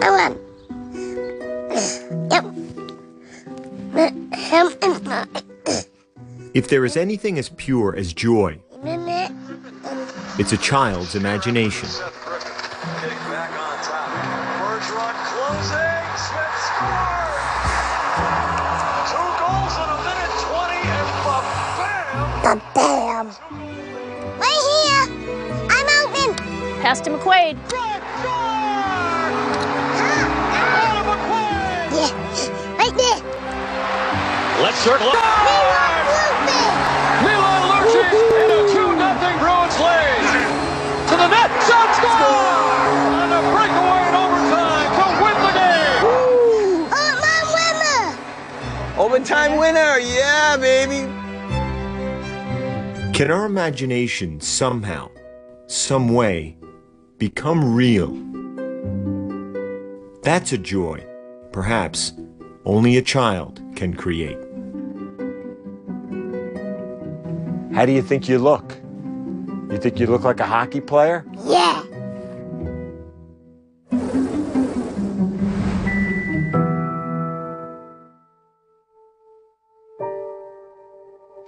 I won. If there is anything as pure as joy, it's a child's imagination. Getting back on top. First run closing. Smith scores. 2 goals in a minute 20 and bam! Bam! Right here. I'm open. Pass to McQuaid. Yeah, right there. Let's circle up. Milan Lucic in a 2-0 Bruins lead. To the net. Shot score! On a breakaway in overtime to win the game. Overtime winner, yeah, baby. Can our imagination somehow, some way, become real? That's a joy, perhaps, only a child can create. How do you think you look? You think you look like a hockey player? Yeah.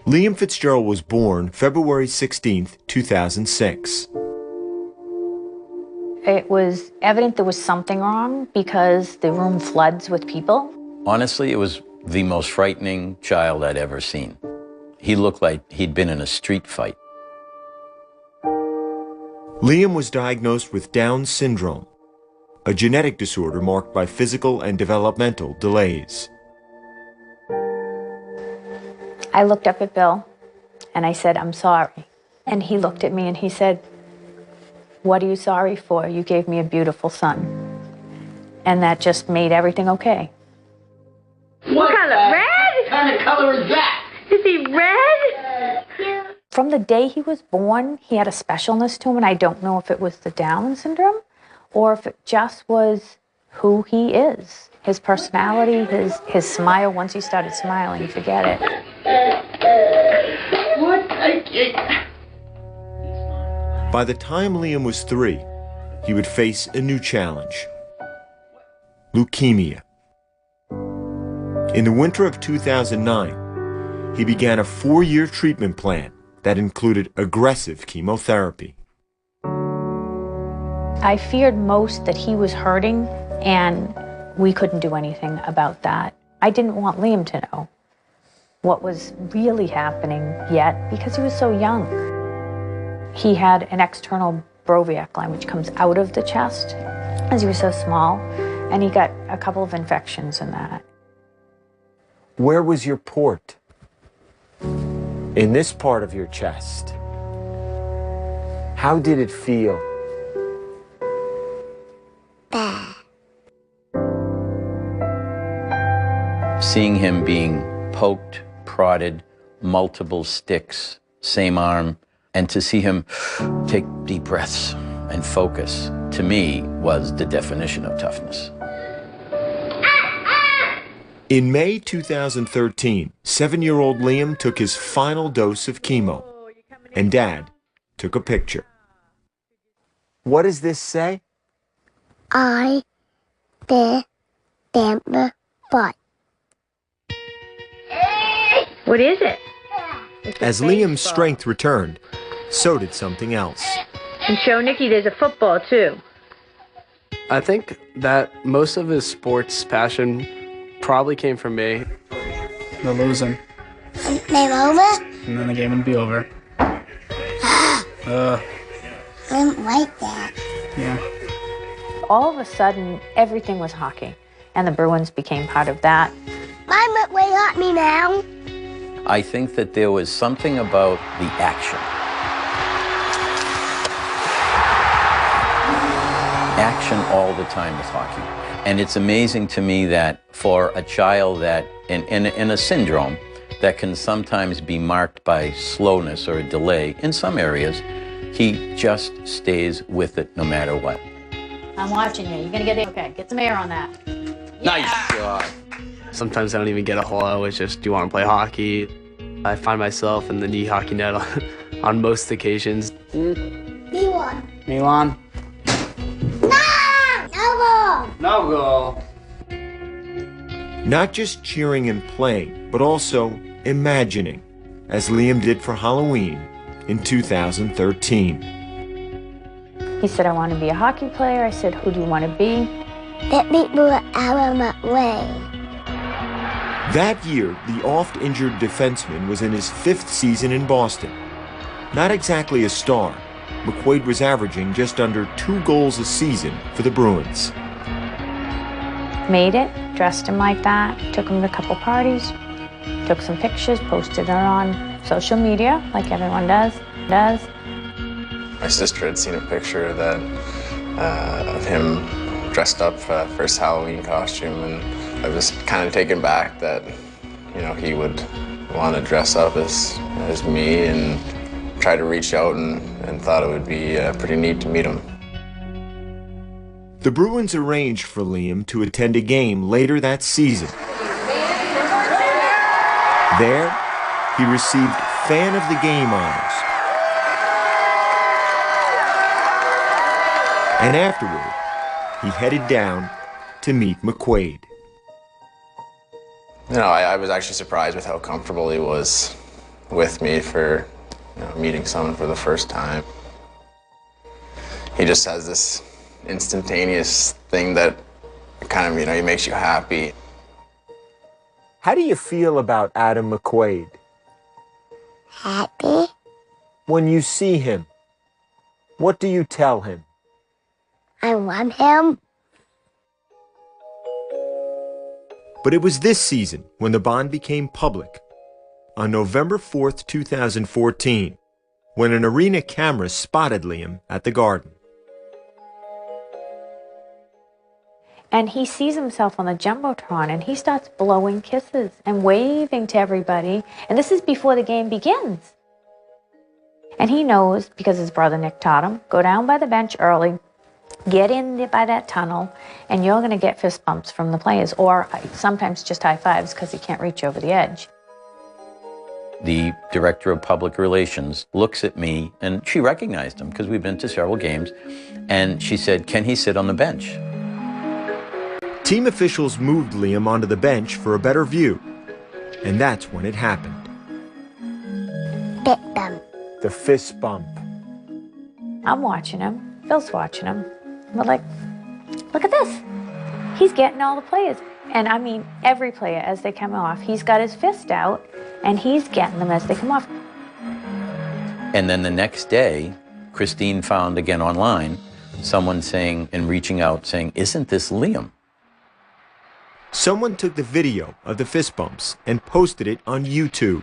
Liam Fitzgerald was born February 16th, 2006. It was evident there was something wrong because the room floods with people. Honestly, it was the most frightening child I'd ever seen. He looked like he'd been in a street fight. Liam was diagnosed with Down syndrome, a genetic disorder marked by physical and developmental delays. I looked up at Bill and I said, "I'm sorry." And he looked at me and he said, "What are you sorry for? You gave me a beautiful son." And that just made everything okay. What color? Red? What kind of color is that? Is he red? From the day he was born, he had a specialness to him, and I don't know if it was the Down syndrome or if it just was who he is. His personality, his smile. Once he started smiling, forget it. What? I can't. By the time Liam was 3, he would face a new challenge: leukemia. In the winter of 2009, he began a 4-year treatment plan that included aggressive chemotherapy. I feared most that he was hurting, and we couldn't do anything about that. I didn't want Liam to know what was really happening yet because he was so young. He had an external Broviac line, which comes out of the chest, as he was so small, and he got a couple of infections in that. Where was your port? In this part of your chest. How did it feel? Bad. Seeing him being poked, prodded, multiple sticks, same arm, and to see him take deep breaths and focus, to me, was the definition of toughness. In May 2013, 7-year-old Liam took his final dose of chemo, and Dad took a picture. What does this say? I did the butt. What is it? As Liam's strength returned, so did something else. And show Nikki there's a football too. I think that most of his sports passion probably came from me. The losing. Name over? And then the game would be over. I didn't like that. Yeah. All of a sudden, everything was hockey, and the Bruins became part of that. Mom, way hot me now. I think that there was something about the action. Action all the time with hockey. And it's amazing to me that for a child that, in a syndrome that can sometimes be marked by slowness or a delay in some areas, he just stays with it no matter what. I'm watching you. You're gonna get it. Okay, get some air on that. Nice shot. Sometimes I don't even get a hello, it's just, do you want to play hockey? I find myself in the knee hockey net on most occasions. Me one. Milan. No! No ball! No No goal. Not just cheering and playing, but also imagining, as Liam did for Halloween in 2013. He said, I want to be a hockey player. I said, who do you want to be? Let me move out of my way. That year, the oft-injured defenseman was in his 5th season in Boston. Not exactly a star, McQuaid was averaging just under 2 goals a season for the Bruins. Made it, dressed him like that, took him to a couple parties, took some pictures, posted it on social media, like everyone does. My sister had seen a picture that of him dressed up for his Halloween costume, and I was kind of taken back that, you know, he would want to dress up as me, and tried to reach out and thought it would be pretty neat to meet him. The Bruins arranged for Liam to attend a game later that season. There, he received Fan of the Game honors. And afterward, he headed down to meet McQuaid. You know, I was actually surprised with how comfortable he was with me for, you know, meeting someone for the first time. He just has this instantaneous thing that kind of, you know, he makes you happy. How do you feel about Adam McQuaid? Happy? When you see him, what do you tell him? I want him. But it was this season when the bond became public. On November 4th, 2014, when an arena camera spotted Liam at the Garden. And he sees himself on the Jumbotron, and he starts blowing kisses and waving to everybody. And this is before the game begins. And he knows, because his brother Nick taught him, go down by the bench early, get in by that tunnel, and you're going to get fist bumps from the players, or sometimes just high fives because he can't reach over the edge. The director of public relations looks at me, and she recognized him because we've been to several games, and she said, "Can he sit on the bench?" Team officials moved Liam onto the bench for a better view, and that's when it happened. Bit them. The fist bump. I'm watching him. Phil's watching him. We're like, look at this. He's getting all the players. And I mean, every player as they come off, he's got his fist out, and he's getting them as they come off. And then the next day, Christine found again online someone saying and reaching out saying, "Isn't this Liam?" Someone took the video of the fist bumps and posted it on YouTube.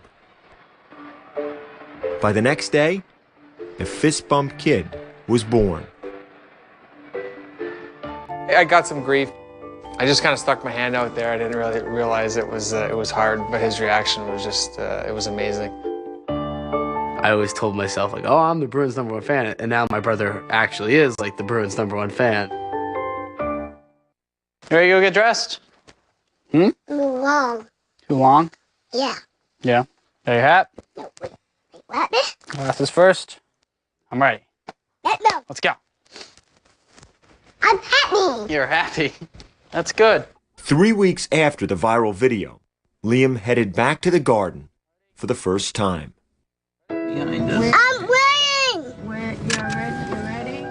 By the next day, the fist bump kid was born. I got some grief. I just kind of stuck my hand out there. I didn't really realize it was hard, but his reaction was just, it was amazing. I always told myself, like, oh, I'm the Bruins' #1 fan. And now my brother actually is, like, the Bruins' #1 fan. You ready to go get dressed? Move along. Too long? Yeah. Yeah. Are you hat? No, wait. What? Glasses first. I'm ready. No. Let's go. I'm happy. You're happy. That's good. 3 weeks after the viral video, Liam headed back to the Garden for the first time. Behind us. I'm waiting. You're ready?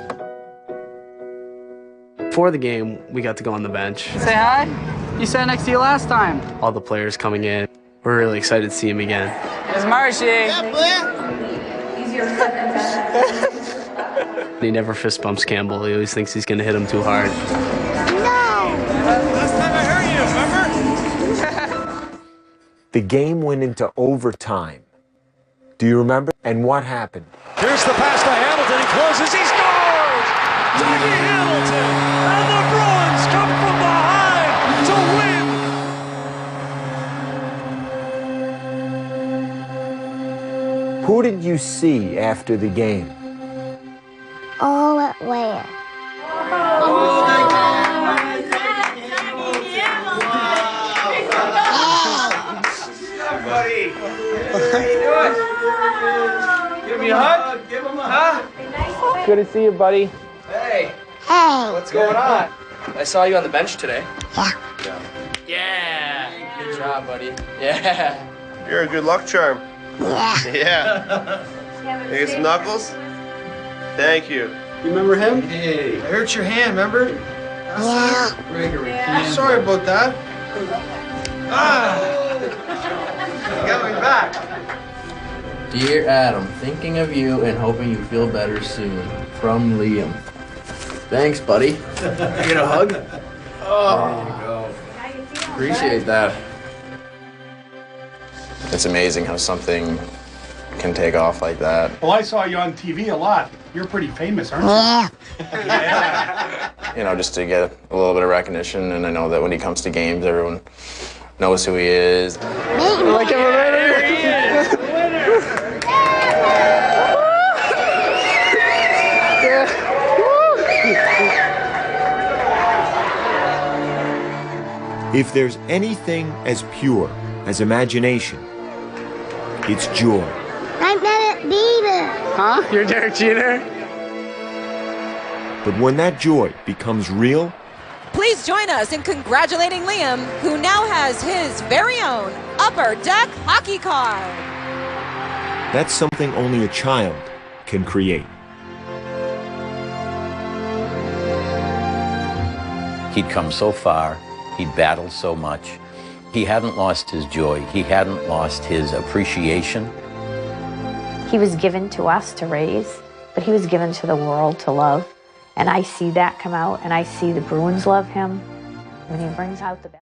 Before the game, we got to go on the bench. Say hi. You sat next to you last time. All the players coming in. We're really excited to see him again. There's Marshy. He never fist bumps Campbell. He always thinks he's going to hit him too hard. Last time I heard you, remember? The game went into overtime. Do you remember? And what happened? Here's the pass to Hamilton. He closes. He scores! Dougie Hamilton! And the Bruins come from behind to win! Who did you see after the game? All at where? Buddy, how you doing? Give me a hug. Give him a hug. Good to see you, buddy. Hey, Hey. what's going on? I saw you on the bench today. Yeah. Yeah. Good job, buddy. Yeah. You're a good luck charm. Yeah. Yeah. You get some knuckles? Thank you. You remember him? Hey. I hurt your hand, remember? Yeah. Gregory. Sorry about that. You got me back. Dear Adam, thinking of you and hoping you feel better soon. From Liam. Thanks, buddy. You get a hug? Oh. There you go. Appreciate that. It's amazing how something can take off like that. Well, I saw you on TV a lot. You're pretty famous, aren't you? Yeah. You know, just to get a little bit of recognition, and I know that when he comes to games, everyone knows who he is. Like him already? There he is! If there's anything as pure as imagination, it's joy. I'm Derek Beaver. Huh? You're Derek Jeter? But when that joy becomes real, Please join us in congratulating Liam, who now has his very own Upper Deck hockey card. that's something only a child can create. He'd come so far, he'd battled so much. He hadn't lost his joy, he hadn't lost his appreciation. He was given to us to raise, but he was given to the world to love. And I see that come out, and I see the Bruins love him. When he brings out the best.